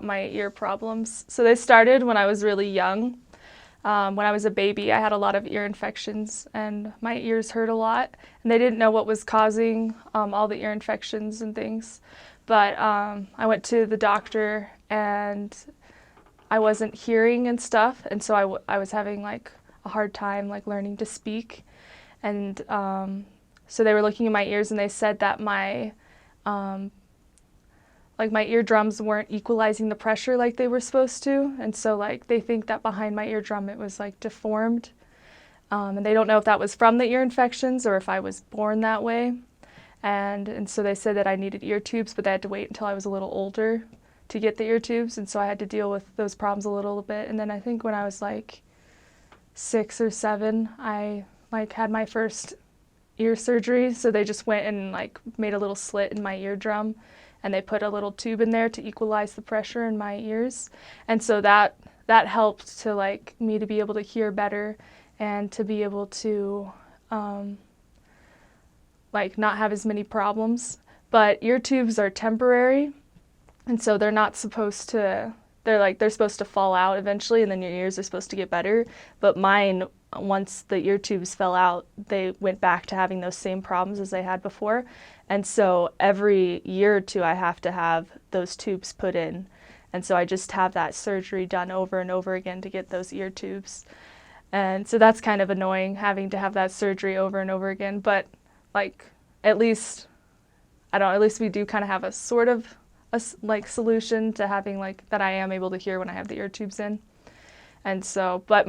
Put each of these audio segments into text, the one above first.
about my ear problems. So they started when I was really young. When I was a baby, I had a lot of ear infections and my ears hurt a lot. And they didn't know what was causing all the ear infections and things. But I went to the doctor and I wasn't hearing and stuff. And so I was having like a hard time like learning to speak. And so they were looking at my ears and they said that my eardrums weren't equalizing the pressure like they were supposed to. And so like they think that behind my eardrum it was like deformed. And they don't know if that was from the ear infections or if I was born that way. And so they said that I needed ear tubes, but they had to wait until I was a little older to get the ear tubes. And so I had to deal with those problems a little bit. And then I think when I was like 6 or 7, I like had my first ear surgery. So they just went and like made a little slit in my eardrum and they put a little tube in there to equalize the pressure in my ears. And so that helped to like me to be able to hear better and to be able to like not have as many problems. But ear tubes are temporary, and so they're not supposed to, they're supposed to fall out eventually and then your ears are supposed to get better. But mine, once the ear tubes fell out, they went back to having those same problems as they had before. And so every year or two I have to have those tubes put in. And so I just have that surgery done over and over again to get those ear tubes. And so that's kind of annoying, having to have that surgery over and over again. But like at least we do kind of have a sort of like solution to having like that I am able to hear when I have the ear tubes in. And so, but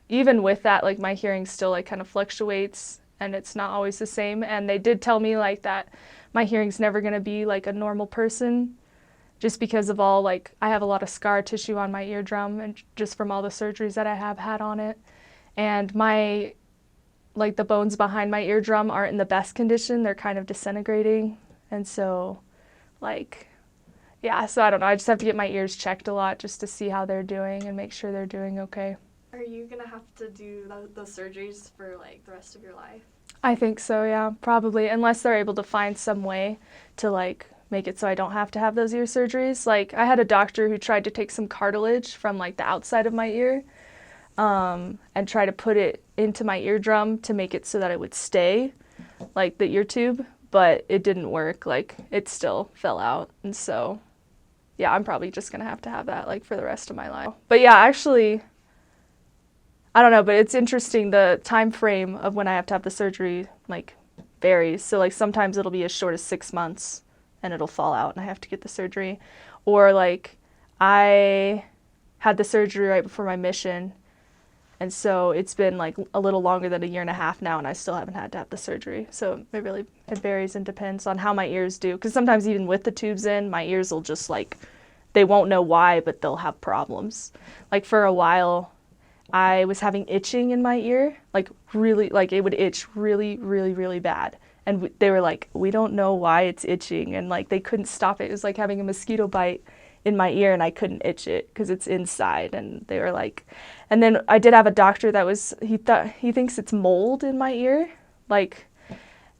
even with that, like my hearing still like kind of fluctuates and it's not always the same. And they did tell me like that my hearing's never going to be like a normal person just because of all like, I have a lot of scar tissue on my eardrum and just from all the surgeries that I have had on it. And like the bones behind my eardrum aren't in the best condition. They're kind of disintegrating. And so like, yeah, so I don't know. I just have to get my ears checked a lot just to see how they're doing and make sure they're doing okay. Are you going to have to do those surgeries for like the rest of your life? I think so, yeah, probably, unless they're able to find some way to like make it so I don't have to have those ear surgeries. Like I had a doctor who tried to take some cartilage from like the outside of my ear and try to put it into my eardrum to make it so that it would stay, like the ear tube, but it didn't work. Like it still fell out. And so, yeah, I'm probably just going to have that like for the rest of my life. But yeah, actually, I don't know, but it's interesting. The time frame of when I have to have the surgery like varies. So like sometimes it'll be as short as 6 months and it'll fall out and I have to get the surgery. Or like I had the surgery right before my mission. And so it's been like a little longer than a year and a half now and I still haven't had to have the surgery. So it varies and depends on how my ears do. Because sometimes even with the tubes in, my ears will just like, they won't know why, but they'll have problems. Like for a while, I was having itching in my ear, like really, like it would itch really, really, really bad. And they were like, we don't know why it's itching. And like they couldn't stop it. It was like having a mosquito bite in my ear and I couldn't itch it because it's inside. And they were like, and then I did have a doctor that he thinks it's mold in my ear, like,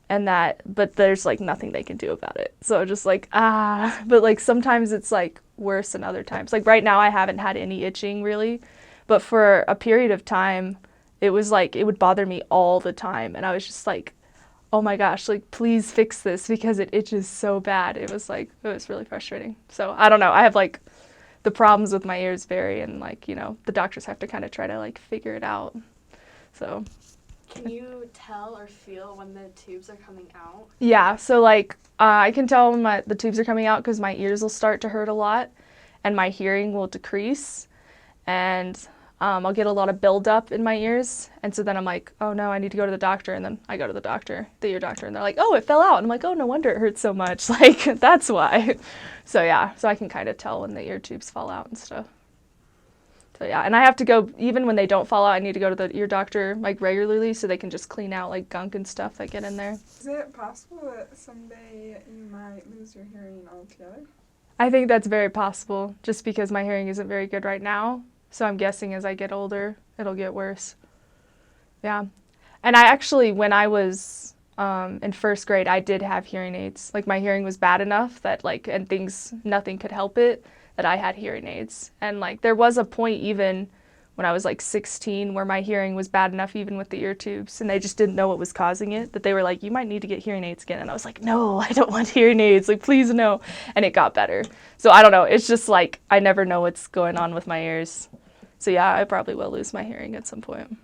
but there's like nothing they can do about it. So just like, but like sometimes it's like worse than other times. Like right now I haven't had any itching really, but for a period of time, it was like, it would bother me all the time. And I was just like, oh my gosh, like please fix this because it itches so bad. It was really frustrating. So I don't know. I have like the problems with my ears vary and like, you know, the doctors have to kind of try to like figure it out. So. Can you tell or feel when the tubes are coming out? Yeah. So like I can tell when the tubes are coming out because my ears will start to hurt a lot and my hearing will decrease and I'll get a lot of buildup in my ears. And so then I'm like, oh no, I need to go to the doctor. And then I go to the ear doctor, and they're like, oh, it fell out. And I'm like, oh, no wonder it hurts so much. Like, that's why. So yeah, so I can kind of tell when the ear tubes fall out and stuff. So yeah, and I have to go, even when they don't fall out, I need to go to the ear doctor like regularly so they can just clean out like gunk and stuff that get in there. Is it possible that someday you might lose your hearing altogether? I think that's very possible just because my hearing isn't very good right now. So I'm guessing as I get older, it'll get worse. Yeah. And I actually, when I was in first grade, I did have hearing aids. Like my hearing was bad enough that like, and nothing could help it. that I had hearing aids. And like there was a point even when I was like 16 where my hearing was bad enough even with the ear tubes, and they just didn't know what was causing it, that they were like, you might need to get hearing aids again. And I was like, no, I don't want hearing aids, like please no. And it got better. So I don't know, it's just like I never know what's going on with my ears. So yeah, I probably will lose my hearing at some point.